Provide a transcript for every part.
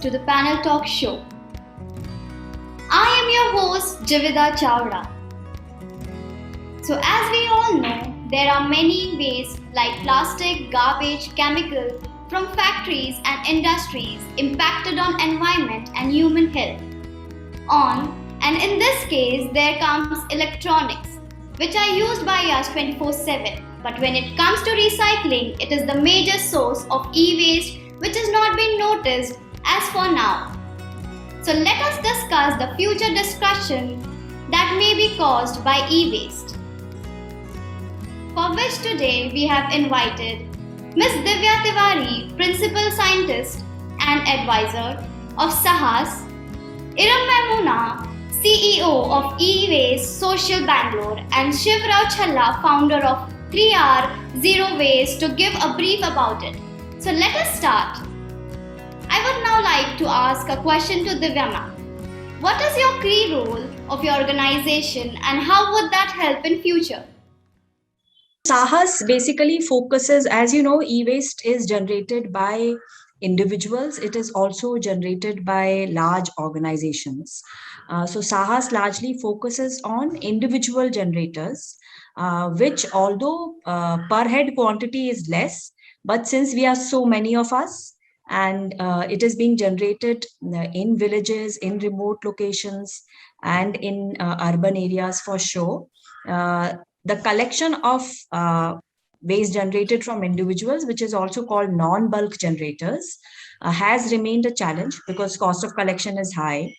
to the panel talk show. I am your host Javida Chawda. So as we all know, there are many wastes like plastic, garbage, chemical from factories and industries impacted on environment and human health. And in this case there comes electronics which are used by us 24/7. But when it comes to recycling, it is the major source of e-waste which has not been noticed as for now. So let us discuss the future discussion that may be caused by e-waste. For which today we have invited Ms. Divya Tiwari, Principal Scientist and Advisor of Sahas, Iram Maimuna, CEO of E-Waste Social Bangalore, and Shivrao Challa, founder of 3R Zero Waste, to give a brief about it. So let us start. I would now like to ask a question to Divya ma'am. What is your key role of your organization and how would that help in future? Sahas basically focuses, as you know, e-waste is generated by individuals. It is also generated by large organizations. So Sahas largely focuses on individual generators, which although per head quantity is less, but since we are so many of us, and it is being generated in villages, in remote locations, and in urban areas for sure. The collection of waste generated from individuals, which is also called non-bulk generators, has remained a challenge because cost of collection is high,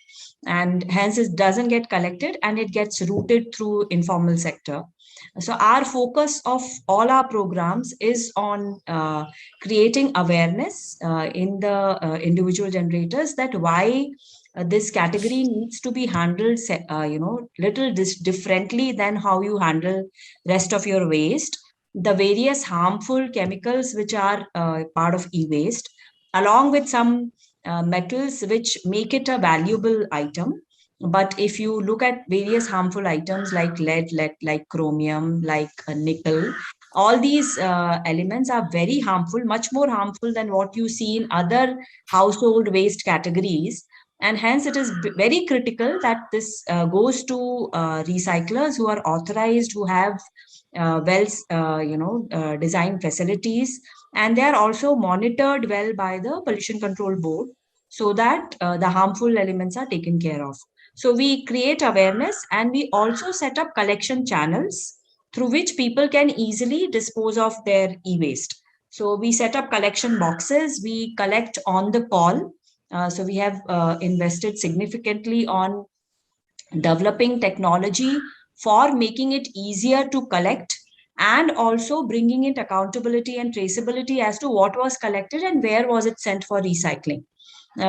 and hence it doesn't get collected and it gets routed through informal sector. So our focus of all our programs is on creating awareness in the individual generators that why this category needs to be handled little differently than how you handle rest of your waste. The various harmful chemicals which are part of e-waste, along with some metals which make it a valuable item. But if you look at various harmful items like lead, like chromium, like nickel, all these elements are very harmful, much more harmful than what you see in other household waste categories. And hence it is very critical that this goes to recyclers who are authorized, who have designed facilities, and they are also monitored well by the pollution control board so that the harmful elements are taken care of. So we create awareness and we also set up collection channels through which people can easily dispose of their e-waste. So we set up collection boxes, we collect on the call. So we have invested significantly on developing technology for making it easier to collect and also bringing it accountability and traceability as to what was collected and where was it sent for recycling.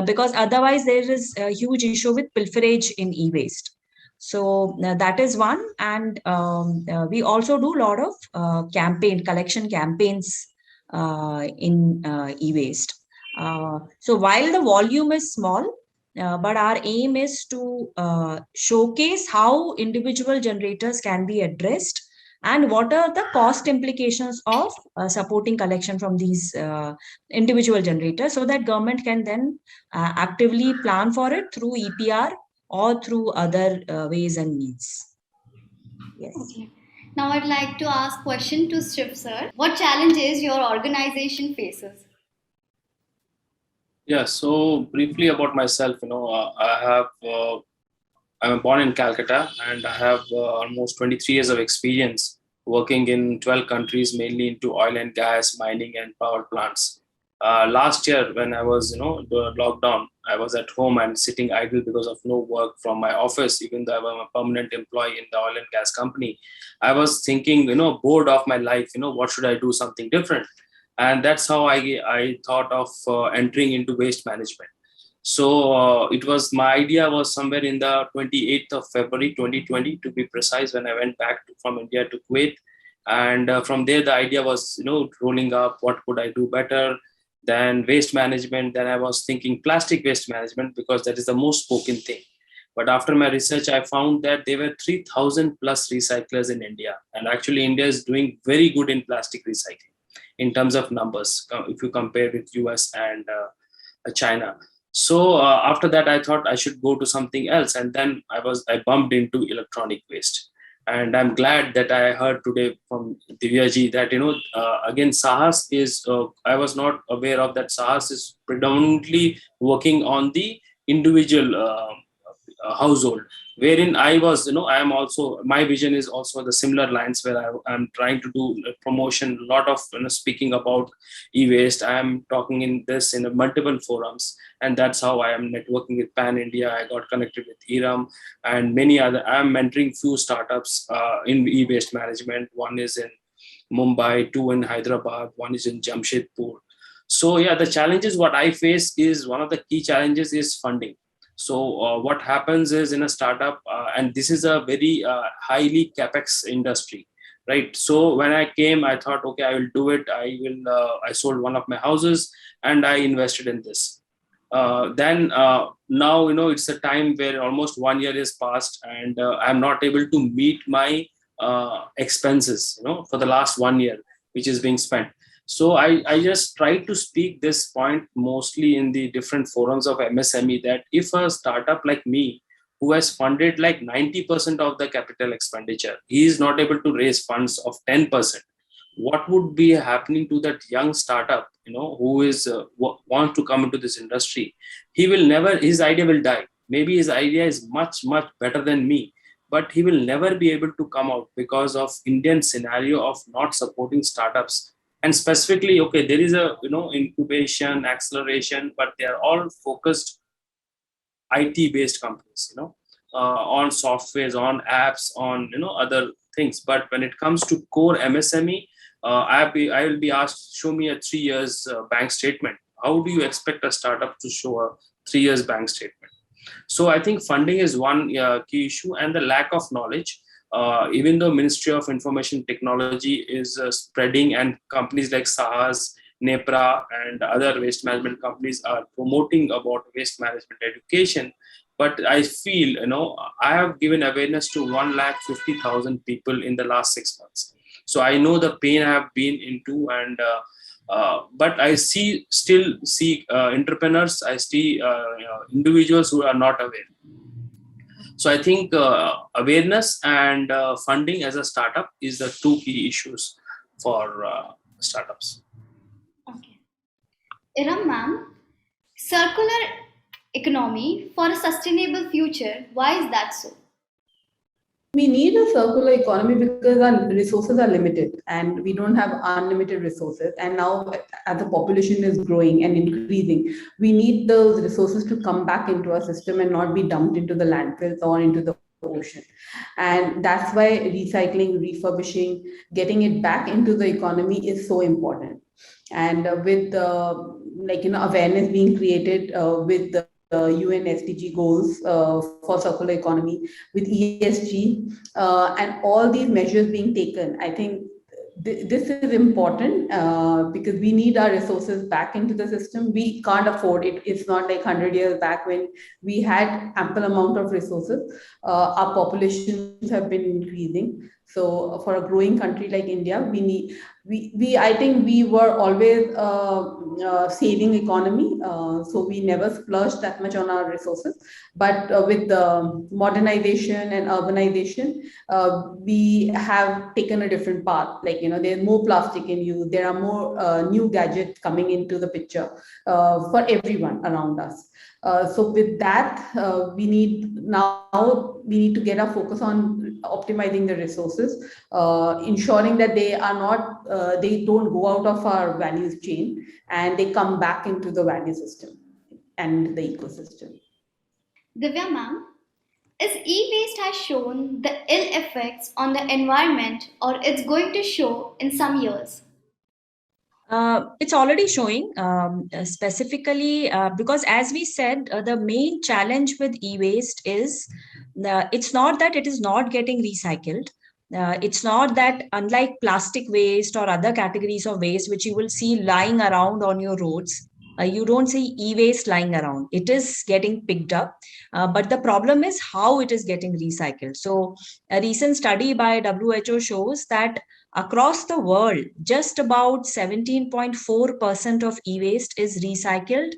Because otherwise there is a huge issue with pilferage in e-waste. So that is one. And we also do a lot of collection campaigns in e-waste. So while the volume is small, but our aim is to showcase how individual generators can be addressed and what are the cost implications of supporting collection from these individual generators, so that government can then actively plan for it through EPR or through other ways and means. Yes. Okay. Now I'd like to ask question to Shiv sir. What challenges your organization faces? Yeah, so briefly about myself, I'm born in Calcutta and I have almost 23 years of experience working in 12 countries, mainly into oil and gas, mining and power plants. Last year, when I was, the lockdown, I was at home and sitting idle because of no work from my office, even though I'm a permanent employee in the oil and gas company. I was thinking, bored of my life, what should I do something different? And that's how I thought of entering into waste management. So my idea was somewhere in the 28th of February 2020, to be precise, when I went back from India to Kuwait. And from there, the idea was, rolling up, what could I do better than waste management? Then I was thinking plastic waste management because that is the most spoken thing. But after my research, I found that there were 3,000 plus recyclers in India. And actually, India is doing very good in plastic recycling in terms of numbers, if you compare with US and China. So after that, I thought I should go to something else, and then I bumped into electronic waste. And I'm glad that I heard today from Divyaji that again Sahas is I was not aware of that. Sahas is predominantly working on the individual household, wherein I was, I am also, my vision is also the similar lines where I'm trying to do a promotion, a lot of speaking about e-waste. I am talking in this in multiple forums, and that's how I am networking with Pan India. I got connected with Iram and many other. I am mentoring few startups in e-waste management. One is in Mumbai, two in Hyderabad, one is in Jamshedpur. So yeah, the challenges what I face is, one of the key challenges is funding. So what happens is, in a startup, and this is a very highly capex industry, right? So when I came, I thought, okay, I will do it. I sold one of my houses and I invested in this. Then now, it's a time where almost 1 year is passed, and I'm not able to meet my expenses, for the last 1 year, which is being spent. So I just try to speak this point mostly in the different forums of MSME, that if a startup like me, who has funded like 90% of the capital expenditure, he is not able to raise funds of 10%, what would be happening to that young startup, who is wants to come into this industry? He will never, his idea will die. Maybe his idea is much much better than me, but he will never be able to come out because of Indian scenario of not supporting startups. And specifically, okay, there is a incubation, acceleration, but they are all focused IT based companies, on softwares, on apps, on other things. But when it comes to core MSME, I will be asked, show me a 3 years bank statement. How do you expect a startup to show a 3 years bank statement? So I think funding is one key issue, and the lack of knowledge. Even though Ministry of Information Technology is spreading, and companies like Sahas, Nepra, and other waste management companies are promoting about waste management education, but I feel, I have given awareness to 150,000 people in the last 6 months. So I know the pain I have been into, and but I still see entrepreneurs. I see individuals who are not aware. So I think awareness and funding as a startup is the two key issues for startups. Okay. Iram ma'am, circular economy for a sustainable future. Why is that so? We need a circular economy because our resources are limited and we don't have unlimited resources. And now, as the population is growing and increasing, we need those resources to come back into our system and not be dumped into the landfills or into the ocean. And that's why recycling, refurbishing, getting it back into the economy is so important. And with awareness being created with the UN SDG goals for circular economy, with ESG, and all these measures being taken, I think this is important because we need our resources back into the system. We can't afford it. It's not like 100 years back when we had ample amount of resources. Our populations have been increasing. So for a growing country like India, we I think we were always saving economy, so we never splurged that much on our resources. But with the modernization and urbanization, we have taken a different path. Like, there's more plastic in use. There are more new gadgets coming into the picture for everyone around us. So with that, we need to get our focus on optimizing the resources, ensuring that they don't go out of our values chain and they come back into the value system and the ecosystem. Divya ma'am, is e-waste has shown the ill effects on the environment, or it's going to show in some years? It's already showing, specifically because, as we said, the main challenge with e-waste is it's not that it is not getting recycled. It's not that, unlike plastic waste or other categories of waste, which you will see lying around on your roads, you don't see e-waste lying around. It is getting picked up. But the problem is how it is getting recycled. So a recent study by WHO shows that across the world, just about 17.4% of e-waste is recycled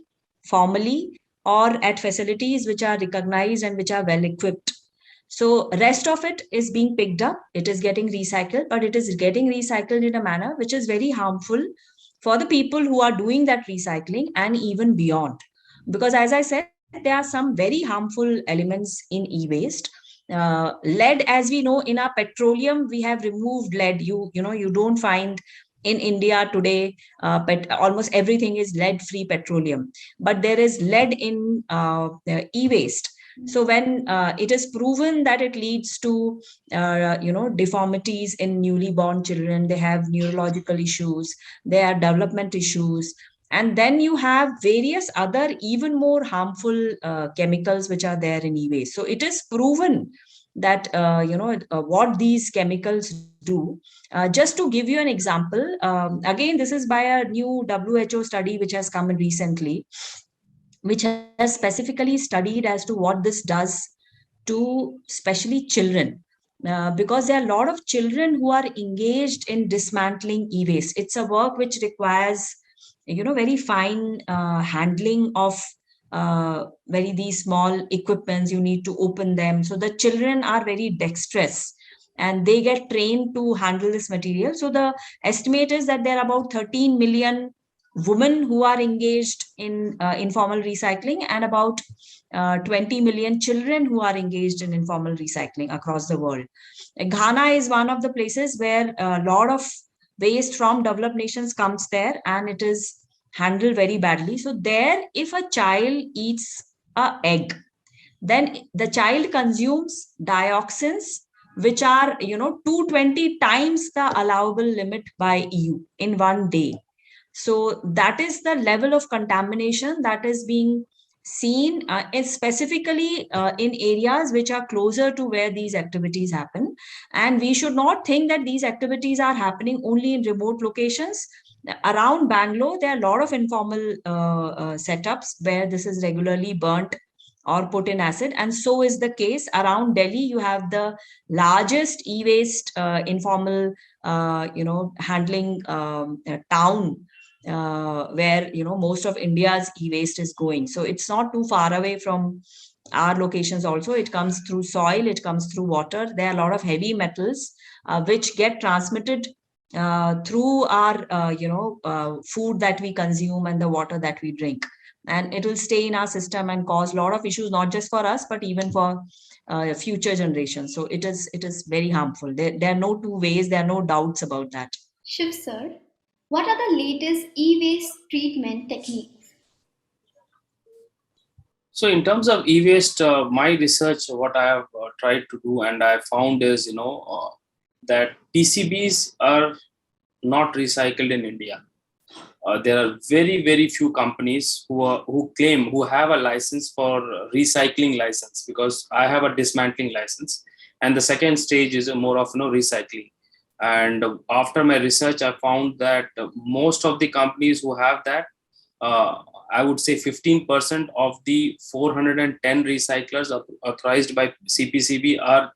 formally or at facilities which are recognized and which are well equipped. So rest of it is being picked up, it is getting recycled, but it is getting recycled in a manner which is very harmful for the people who are doing that recycling and even beyond. Because as I said, there are some very harmful elements in e-waste. Lead, as we know, in our petroleum, we have removed lead. You don't find in India today, but almost everything is lead-free petroleum. But there is lead in e-waste. So when it is proven that it leads to deformities in newly born children, they have neurological issues, they have development issues, and then you have various other even more harmful chemicals which are there in e-waste. So it is proven that what these chemicals do. Just to give you an example, again, this is by a new WHO study which has come in recently, which has specifically studied as to what this does to especially children. Because there are a lot of children who are engaged in dismantling e-waste. It's a work which requires, very fine handling of very these small equipments. You need to open them. So the children are very dexterous and they get trained to handle this material. So the estimate is that there are about 13 million women who are engaged in informal recycling, and about 20 million children who are engaged in informal recycling across the world. Ghana is one of the places where a lot of waste from developed nations comes there, and it is handled very badly. So there, if a child eats a egg, then the child consumes dioxins which are 220 times the allowable limit by EU in one day. So that is the level of contamination that is being seen, specifically in areas which are closer to where these activities happen. And we should not think that these activities are happening only in remote locations. Around Bangalore, there are a lot of informal setups where this is regularly burnt or put in acid. And so is the case around Delhi. You have the largest e-waste informal, handling town, where most of India's e-waste is going. So it's not too far away from our locations. Also, it comes through soil, it comes through water. There are a lot of heavy metals which get transmitted through our food that we consume and the water that we drink, and it will stay in our system and cause a lot of issues, not just for us but even for future generations. So it is very harmful. There are no two ways, there are no doubts about that. Shiv sir, what are the latest e-waste treatment techniques? So in terms of e-waste, my research, what I have tried to do and I found is, that PCBs are not recycled in India. There are very, very few companies who have a license for recycling license, because I have a dismantling license. And the second stage is more of recycling. And after my research, I found that most of the companies who have that, I would say 15% of the 410 recyclers authorized by CPCB are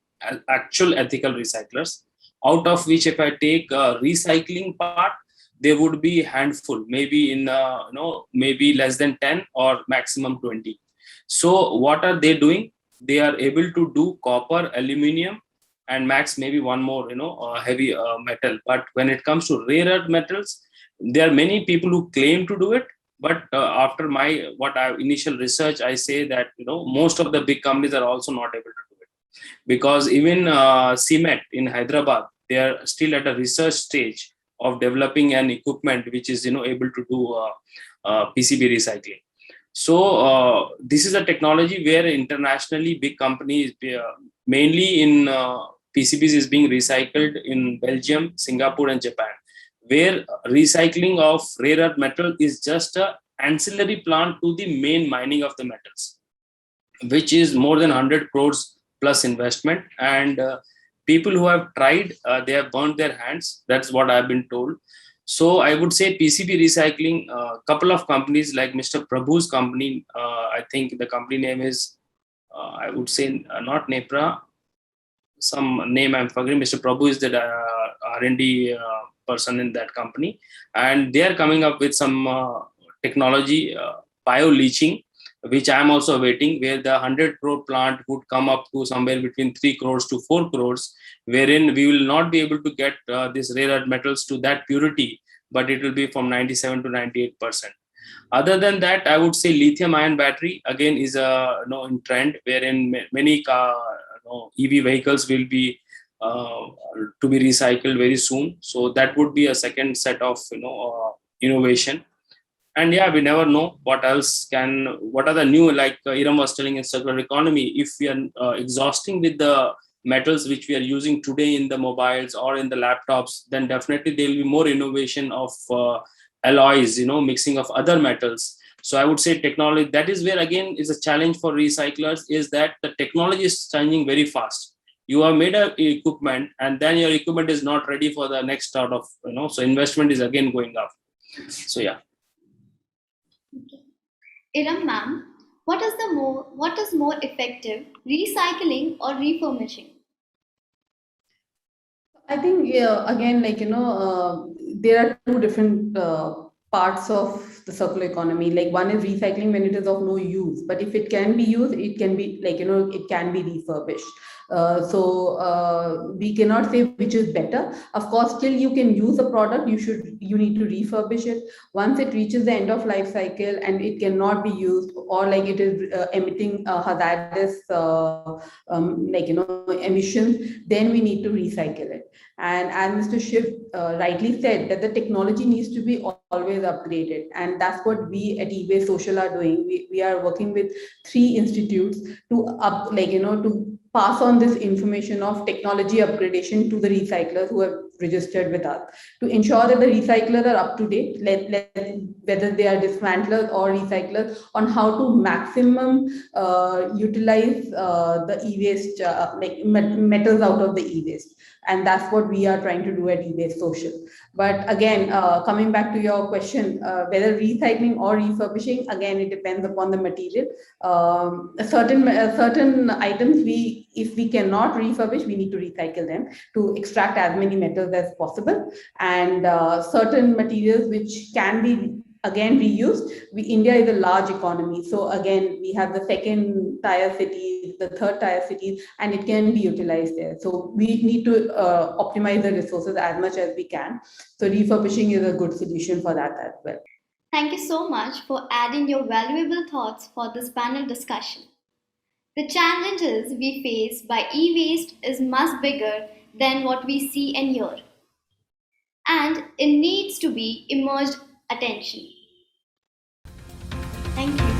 actual ethical recyclers. Out of which, if I take recycling part, there would be a handful, maybe in maybe less than 10 or maximum 20. So what are they doing? They are able to do copper, aluminium, and max maybe one more heavy metal. But when it comes to rare earth metals, there are many people who claim to do it. But after my initial research, I say that most of the big companies are also not able to do it, because even cement in Hyderabad, they are still at a research stage of developing an equipment which is able to do PCB recycling. So this is a technology where internationally big companies, mainly in PCBs, is being recycled in Belgium, Singapore, and Japan, where recycling of rare earth metal is just an ancillary plant to the main mining of the metals, which is more than 100 crores plus investment. And people who have tried, they have burnt their hands. That's what I've been told. So I would say PCB recycling, a couple of companies like Mr. Prabhu's company, I think the company name is, I would say not Nepra, some name I'm forgetting. Mr. Prabhu is the R&D person in that company. And they are coming up with some technology, bio leaching, which I am also awaiting, where the 100 crore plant would come up to somewhere between 3 crores to 4 crores, wherein we will not be able to get these rare earth metals to that purity, but it will be from 97 to 98%. Other than that, I would say lithium ion battery again is a in trend, wherein many EV vehicles will be uh, to be recycled very soon. So that would be a second set of innovation. And yeah, we never know what are the new, like Iram was telling, in circular economy. If we are exhausting with the metals which we are using today in the mobiles or in the laptops, then definitely there will be more innovation of alloys, mixing of other metals. So I would say technology, that is where again is a challenge for recyclers, is that the technology is changing very fast. You have made a equipment and then your equipment is not ready for the next start of, so investment is again going up. So yeah. Iram ma'am, what is more effective, recycling or refurbishing? I think, yeah, again, there are two different parts of the circular economy. Like, one is recycling when it is of no use, but if it can be used, it can be, it can be refurbished. We cannot say which is better. Of course, till you can use a product, you need to refurbish it. Once it reaches the end of life cycle and it cannot be used, or like it is emitting hazardous emissions, then we need to recycle it. And as Mr. Shiv rightly said, that the technology needs to be always upgraded, and that's what we at eBay Social are doing. We are working with 3 institutes to to pass on this information of technology upgradation to the recyclers who have registered with us, to ensure that the recyclers are up to date, whether they are dismantlers or recyclers, on how to maximum utilize the e-waste, metals out of the e-waste. And that's what we are trying to do at eBay Social. But again, coming back to your question, whether recycling or refurbishing, again, it depends upon the material. Certain items, if we cannot refurbish, we need to recycle them to extract as many metals as possible. And certain materials which can be again reused. India is a large economy, so again we have the second tier cities, the third tier cities, and it can be utilized there. So we need to optimize the resources as much as we can. So refurbishing is a good solution for that as well. Thank you so much for adding your valuable thoughts for this panel discussion. The challenges we face by e-waste is much bigger than what we see and hear, and it needs to be immersed attention. Thank you.